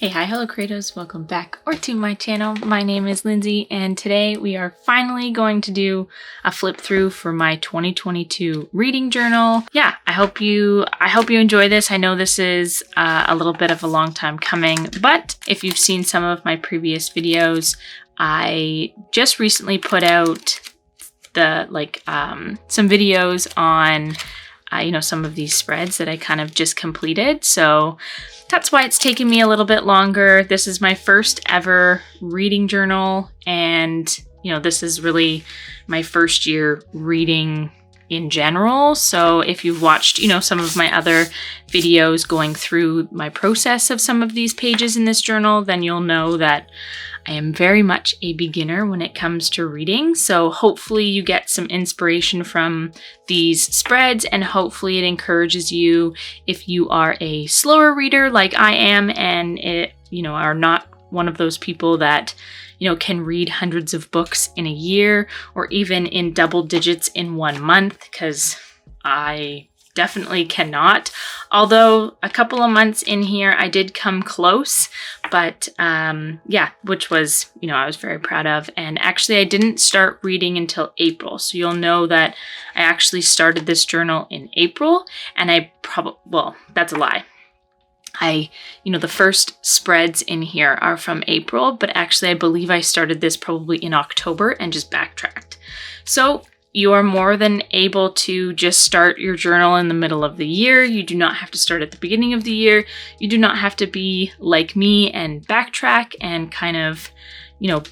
Hey, hi, hello creators, welcome back or to my channel. My name is Lindsay and today we are finally going to do a flip through for my 2022 reading journal. Yeah, I hope you enjoy this. I know this is a little bit of a long time coming, but if you've seen some of my previous videos, I just recently put out the some videos on some of these spreads that I kind of just completed. So that's why it's taken me a little bit longer. This is my first ever reading journal, and this is really my first year reading in general. So if you've watched some of my other videos going through my process of some of these pages in this journal, then you'll know that I am very much a beginner when it comes to reading. So hopefully you get some inspiration from these spreads, and hopefully it encourages you if you are a slower reader like I am and are not one of those people that can read hundreds of books in a year or even in double digits in 1 month, because I definitely cannot. Although a couple of months in here I did come close, but which was I was very proud of. And actually I didn't start reading until April, so you'll know that I actually started this journal in April, and that's a lie. The first spreads in here are from April, but actually I believe I started this probably in October and just backtracked. So you are more than able to just start your journal in the middle of the year. You do not have to start at the beginning of the year. You do not have to be like me and backtrack and kind of,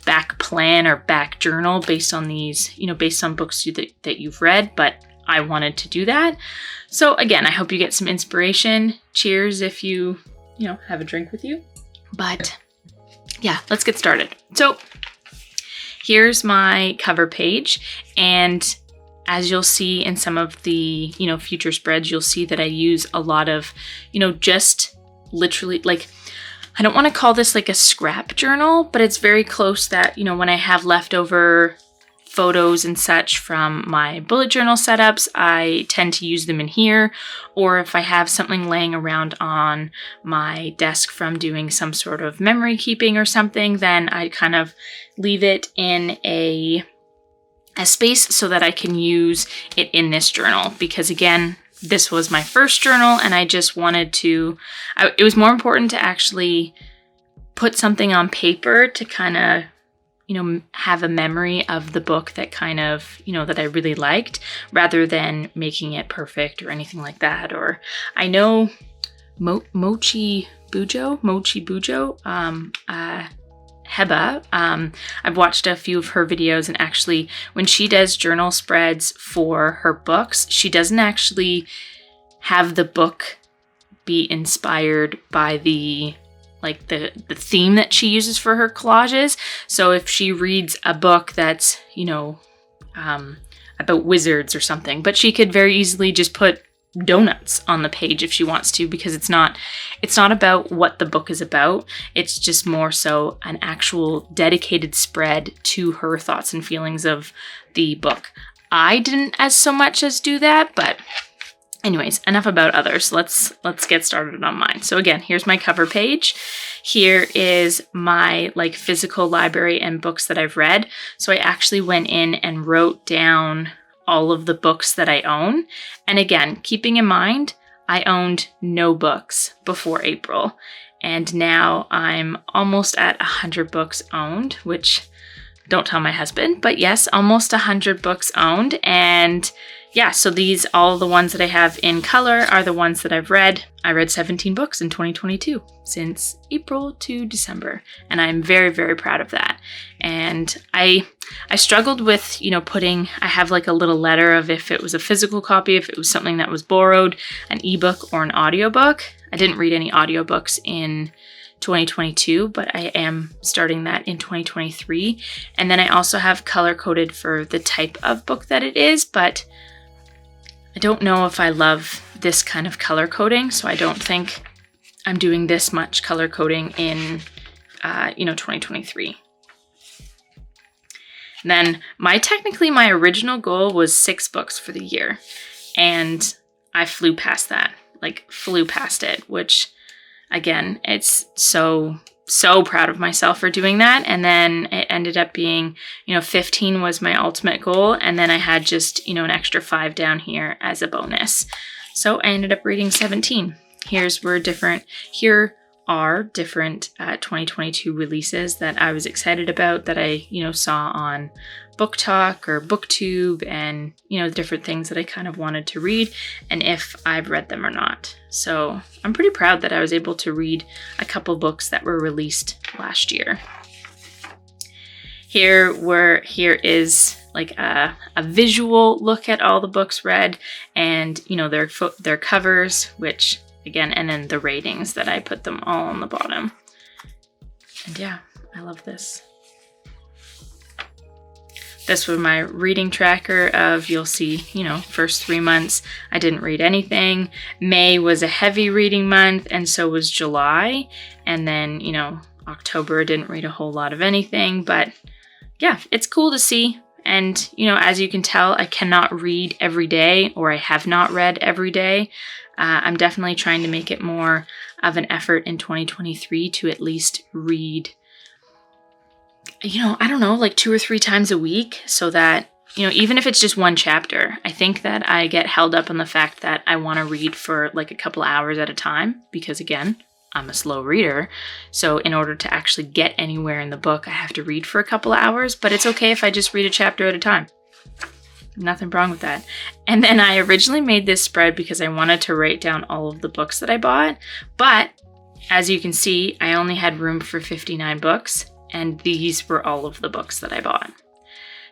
back plan or back journal based on these, based on books that you've read, but I wanted to do that. So again, I hope you get some inspiration. Cheers if you have a drink with you. But yeah, let's get started. So here's my cover page, and as you'll see in some of the, future spreads, you'll see that I use a lot of, just literally, I don't want to call this like a scrap journal, but it's very close that, when I have leftover photos and such from my bullet journal setups, I tend to use them in here. Or if I have something laying around on my desk from doing some sort of memory keeping or something, then I kind of leave it in a space so that I can use it in this journal. Because again, this was my first journal, and I just wanted to, it was more important to actually put something on paper to kind of have a memory of the book that kind of, that I really liked, rather than making it perfect or anything like that. Or I know Mochi Bujo, Heba, I've watched a few of her videos, and actually when she does journal spreads for her books, she doesn't actually have the book be inspired by the theme that she uses for her collages. So if she reads a book that's, about wizards or something, but she could very easily just put donuts on the page if she wants to, because it's not about what the book is about. It's just more so an actual dedicated spread to her thoughts and feelings of the book. I didn't as so much as do that, but anyways, enough about others. Let's get started on mine. So again, here's my cover page. Here is my physical library and books that I've read. So I actually went in and wrote down all of the books that I own. And again, keeping in mind, I owned no books before April. And now I'm almost at 100 books owned, which don't tell my husband, but yes, almost 100 books owned. And yeah, so all the ones that I have in color are the ones that I've read. I read 17 books in 2022, since April to December. And I'm very, very proud of that. And I struggled with, I have a little letter of if it was a physical copy, if it was something that was borrowed, an ebook or an audiobook. I didn't read any audiobooks in 2022, but I am starting that in 2023. And then I also have color coded for the type of book that it is, but I don't know if I love this kind of color coding, so I don't think I'm doing this much color coding in 2023. And then my original goal was 6 books for the year, and I flew past that, flew past it, which again, it's so proud of myself for doing that. And then it ended up being, 15 was my ultimate goal. And then I had just, an extra 5 down here as a bonus. So I ended up reading 17. Here are different 2022 releases that I was excited about that I, saw on Book Talk or BookTube and, different things that I kind of wanted to read and if I've read them or not. So I'm pretty proud that I was able to read a couple books that were released last year. Here is like a visual look at all the books read and, their covers, which again, and then the ratings that I put them all on the bottom. And yeah, I love this. This was my reading tracker of, you'll see, first 3 months, I didn't read anything. May was a heavy reading month, and so was July. And then, October, didn't read a whole lot of anything. But yeah, it's cool to see. And, as you can tell, I cannot read every day, or I have not read every day. I'm definitely trying to make it more of an effort in 2023 to at least read, I don't know, like 2 or 3 times a week so that, even if it's just one chapter, I think that I get held up on the fact that I want to read for like a couple hours at a time because, again, I'm a slow reader. So in order to actually get anywhere in the book, I have to read for a couple hours, but it's okay if I just read a chapter at a time. Nothing wrong with that. And then I originally made this spread because I wanted to write down all of the books that I bought. But as you can see, I only had room for 59 books. And these were all of the books that I bought.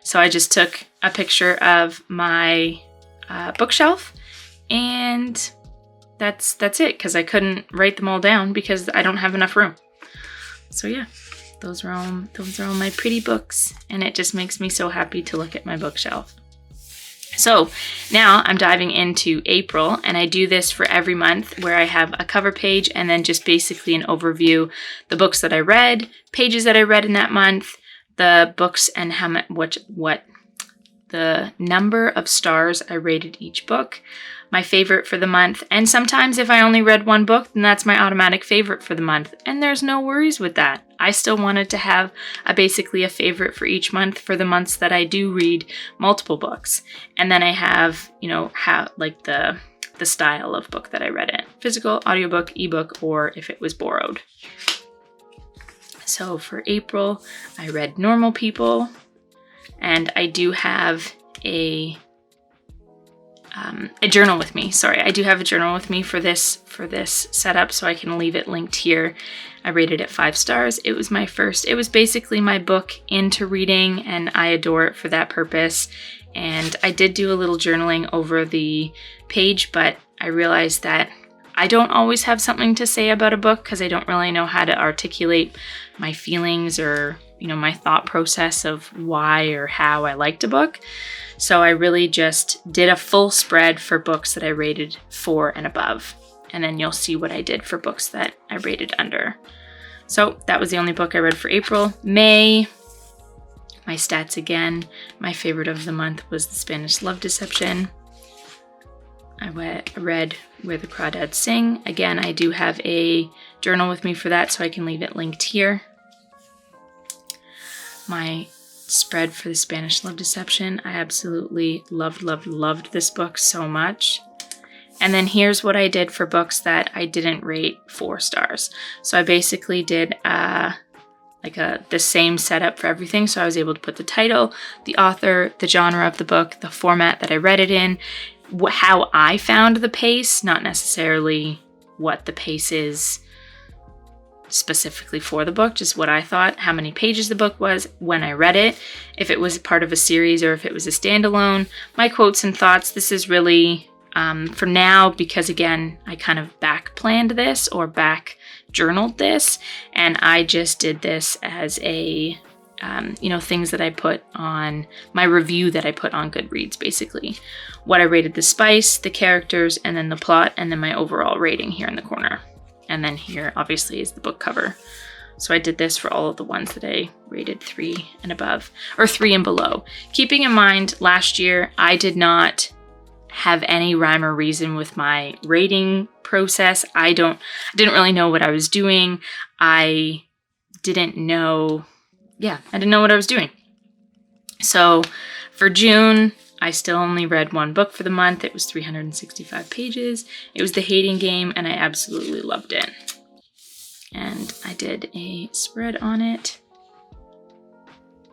So I just took a picture of my bookshelf, and that's it, because I couldn't write them all down because I don't have enough room. So yeah, those are all my pretty books, and it just makes me so happy to look at my bookshelf. So now I'm diving into April, and I do this for every month where I have a cover page and then just basically an overview, the books that I read, pages that I read in that month, the books and what the number of stars I rated each book, my favorite for the month, and sometimes if I only read one book, then that's my automatic favorite for the month, and there's no worries with that. I still wanted to have basically a favorite for each month for the months that I do read multiple books. And then I have, like the style of book that I read it. Physical, audiobook, ebook, or if it was borrowed. So for April, I read Normal People, and I do have a journal with me. Sorry, I do have a journal with me for this setup, so I can leave it linked here. I rated it 5 stars. It was basically my book into reading, and I adore it for that purpose. And I did do a little journaling over the page, but I realized that I don't always have something to say about a book because I don't really know how to articulate my feelings or, my thought process of why or how I liked a book. So I really just did a full spread for books that I rated 4 and above. And then you'll see what I did for books that I rated under. So that was the only book I read for April. May, my stats again. My favorite of the month was The Spanish Love Deception. I read Where the Crawdads Sing. Again, I do have a journal with me for that, so I can leave it linked here. My spread for The Spanish Love Deception. I absolutely loved this book so much. And then here's what I did for books that I didn't rate 4 stars. So I basically did the same setup for everything. So I was able to put the title, the author, the genre of the book, the format that I read it in, how I found the pace, not necessarily what the pace is specifically for the book, just what I thought, how many pages the book was when I read it, if it was part of a series or if it was a standalone, my quotes and thoughts. This is really for now, because again, I kind of back planned this or back journaled this, and I just did this as a things that I put on my review that I put on Goodreads, basically what I rated the spice, the characters, and then the plot, and then my overall rating here in the corner. And then here obviously is the book cover. So I did this for all of the ones that I rated 3 and above, or 3 and below. Keeping in mind last year I did not have any rhyme or reason with my rating process. I didn't really know what I was doing. I didn't know what I was doing. So for June, I still only read one book for the month. It was 365 pages. It was The Hating Game, and I absolutely loved it. And I did a spread on it.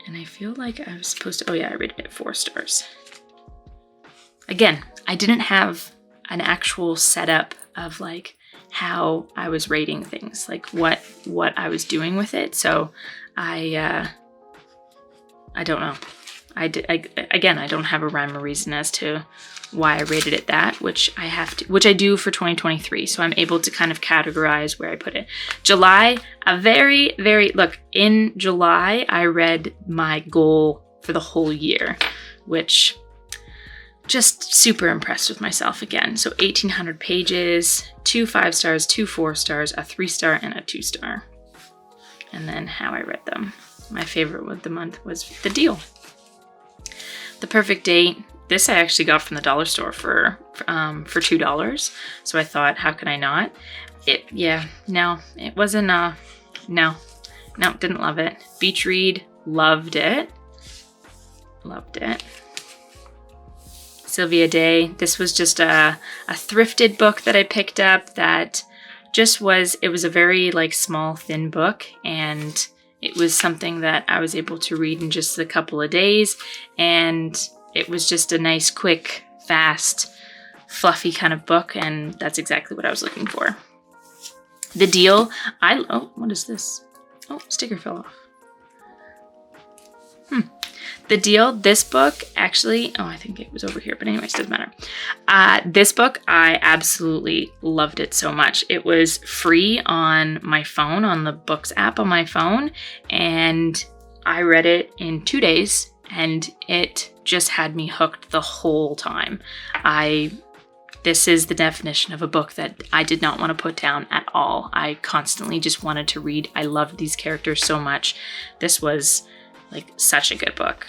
And I feel like I was supposed to, I rated it 4 stars. Again, I didn't have an actual setup of like how I was rating things, like what I was doing with it. So I don't know. I don't have a rhyme or reason as to why I rated it that, which I do for 2023. So I'm able to kind of categorize where I put it. July, in July, I read my goal for the whole year, which just super impressed with myself again. So 1,800 pages, 2 5 stars, 2 4 stars, a 3 star, and a 2 star. And then how I read them. My favorite of the month was The Deal. The Perfect Date. This I actually got from the dollar store for $2. So I thought, how can I not? It wasn't, no, didn't love it. Beach Read, loved it. Sylvia Day. This was just a thrifted book that I picked up that it was a very like small, thin book, and it was something that I was able to read in just a couple of days, and it was just a nice, quick, fast, fluffy kind of book, and that's exactly what I was looking for. The Deal. What is this? Oh, sticker fell off. The Deal, this book, actually, I think it was over here, but anyways, doesn't matter. This book, I absolutely loved it so much. It was free on my phone, on the Books app on my phone, and I read it in 2 days, and it just had me hooked the whole time. This is the definition of a book that I did not want to put down at all. I constantly just wanted to read. I loved these characters so much. This was like such a good book.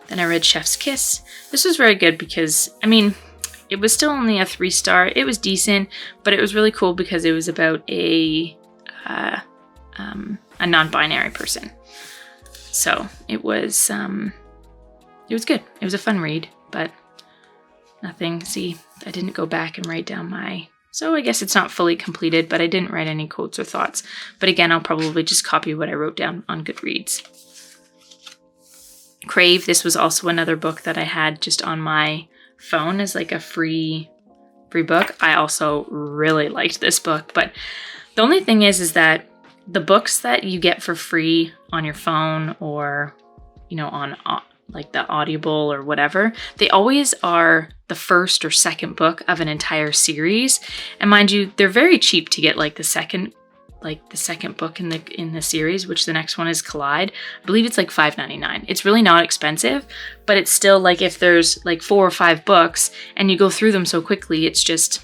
Then I read Chef's Kiss. This was very good because, it was still only a 3 star. It was decent, but it was really cool because it was about a non-binary person. So it was good. It was a fun read, but nothing. See, I didn't go back and write down so I guess it's not fully completed, but I didn't write any quotes or thoughts. But again, I'll probably just copy what I wrote down on Goodreads. Crave, this was also another book that I had just on my phone as like a free book. I also really liked this book, but the only thing is that the books that you get for free on your phone or, on like the Audible or whatever, they always are the first or second book of an entire series. And mind you, they're very cheap to get like the second book in the series, which the next one is Collage. I believe it's like $5.99. It's really not expensive, but it's still like if there's like 4 or 5 books and you go through them so quickly, it's just,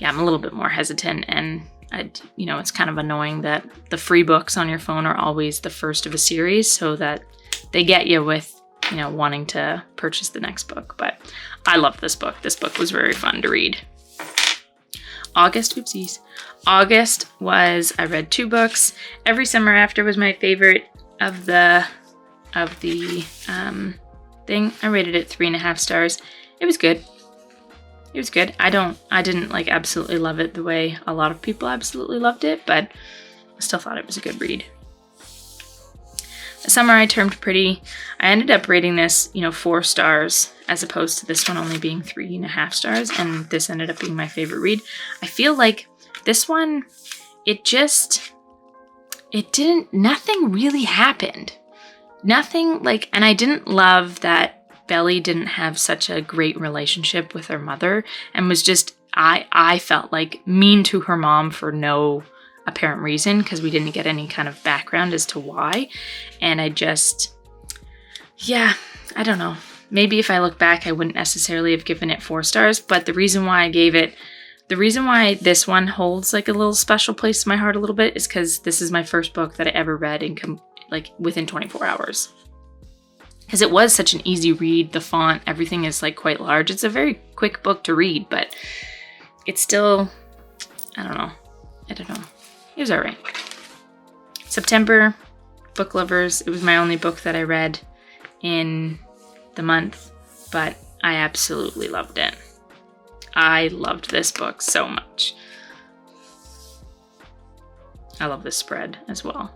I'm a little bit more hesitant, and it's kind of annoying that the free books on your phone are always the first of a series, so that they get you with, wanting to purchase the next book. But I love this book. This book was very fun to read. August was, I read 2 books. Every Summer After was my favorite of the thing. I rated it 3.5 stars. It was good. I didn't like absolutely love it the way a lot of people absolutely loved it, but I still thought it was a good read. The Summer I Turned Pretty, I ended up rating this, 4 stars as opposed to this one only being 3.5 stars, and this ended up being my favorite read. I feel like this one, nothing really happened. Nothing and I didn't love that Belly didn't have such a great relationship with her mother and was just, I felt like mean to her mom for no apparent reason because we didn't get any kind of background as to why. And I just, I don't know. Maybe if I look back, I wouldn't necessarily have given it 4 stars, but the reason why this one holds like a little special place in my heart a little bit is because this is my first book that I ever read in within 24 hours. because it was such an easy read. The font, everything is like quite large. It's a very quick book to read, but it's still, I don't know. It was all right. September, Book Lovers. It was my only book that I read in the month, but I absolutely loved it. I loved this book so much. I love this spread as well.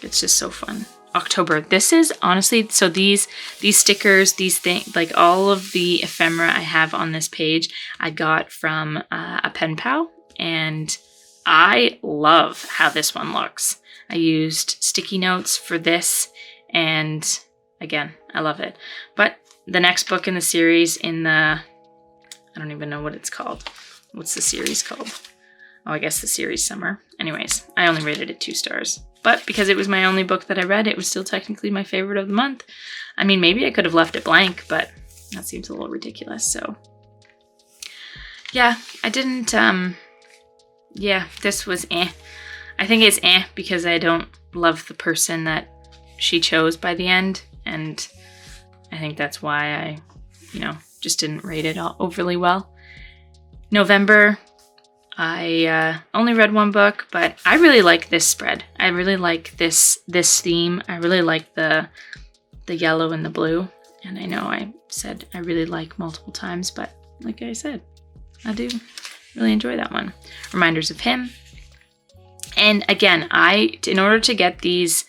It's just so fun. October. This is honestly, so these stickers, these things, like all of the ephemera I have on this page, I got from a pen pal, and I love how this one looks. I used sticky notes for this, and again, I love it. But the next book in the series, I don't even know what it's called. What's the series called? Oh, I guess the series Summer. Anyways, I only rated it 2 stars. But because it was my only book that I read, it was still technically my favorite of the month. I mean, maybe I could have left it blank, but that seems a little ridiculous. So yeah, I didn't, this was eh. I think it's eh because I don't love the person that she chose by the end. And I think that's why I, just didn't rate it overly well. November, I only read 1 book, but I really like this spread. I really like this theme. I really like the yellow and the blue. And I know I said I really like multiple times, but like I said, I do really enjoy that one. Reminders of Him. And again, in order to get these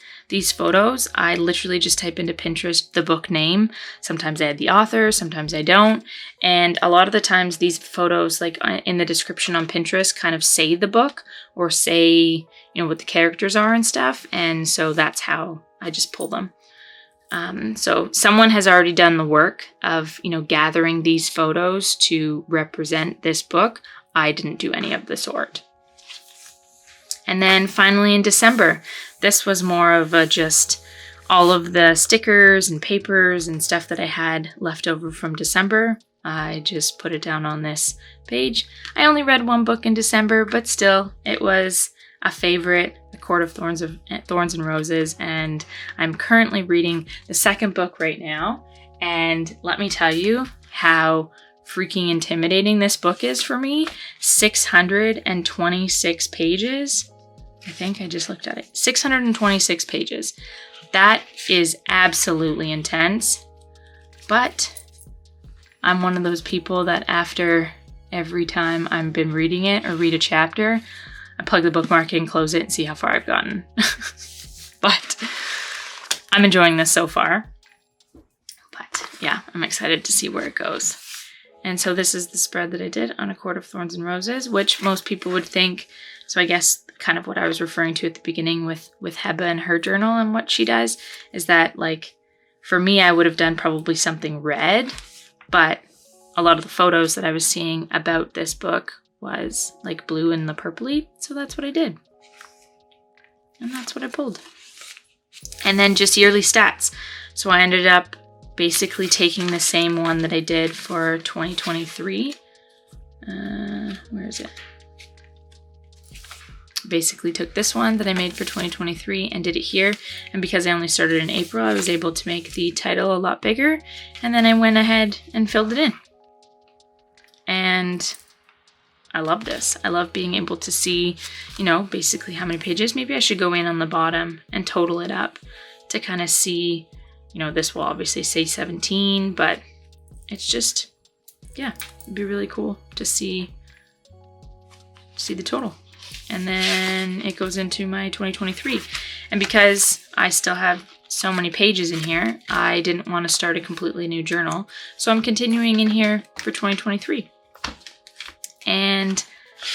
photos, I literally just type into Pinterest the book name. Sometimes I add the author, sometimes I don't. And a lot of the times these photos, like in the description on Pinterest, kind of say the book or say, what the characters are and stuff. And so that's how I just pull them. So someone has already done the work of, gathering these photos to represent this book. I didn't do any of the sort. And then finally in December, this was more of just all of the stickers and papers and stuff that I had left over from December. I just put it down on this page. I only read 1 book in December, but still, it was a favorite, The Court of Thorns and Roses, and I'm currently reading the 2nd book right now. And let me tell you how freaking intimidating this book is for me. 626 pages. I think I just looked at it. 626 pages. That is absolutely intense. But I'm one of those people that after every time I've been reading it or read a chapter, I plug the bookmark in, close it, and see how far I've gotten. But I'm enjoying this so far. But yeah, I'm excited to see where it goes. And so this is the spread that I did on A Court of Thorns and Roses, which most people would think, so I guess kind of what I was referring to at the beginning with Heba and her journal and what she does, is that like, for me, I would have done probably something red, but a lot of the photos that I was seeing about this book was like blue and the purpley, so that's what I did. And that's what I pulled. And then just yearly stats. So I ended up basically taking the same one that I did for 2023. Where is it? Basically took this one that I made for 2023 and did it here. And because I only started in April, I was able to make the title a lot bigger. And then I went ahead and filled it in. And I love this. I love being able to see, basically how many pages. Maybe I should go in on the bottom and total it up to kind of see, this will obviously say 17, but it's just, yeah, it'd be really cool to see the total. And then it goes into my 2023. And because I still have so many pages in here, I didn't want to start a completely new journal. So I'm continuing in here for 2023. And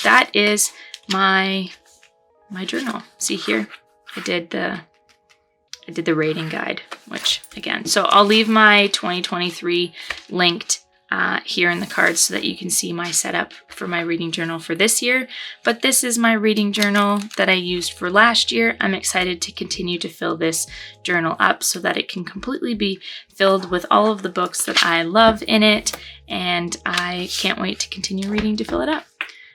that is my journal. See here, I did the rating guide, which again, so I'll leave my 2023 linked here in the cards so that you can see my setup for my reading journal for this year. But this is my reading journal that I used for last year. I'm excited to continue to fill this journal up so that it can completely be filled with all of the books that I love in it, and I can't wait to continue reading to fill it up.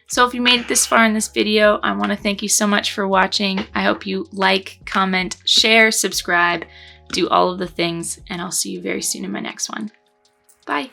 So if you made it this far in this video, I want to thank you so much for watching. I hope you like, comment, share, subscribe do all of the things, and I'll see you very soon in my next one. Bye.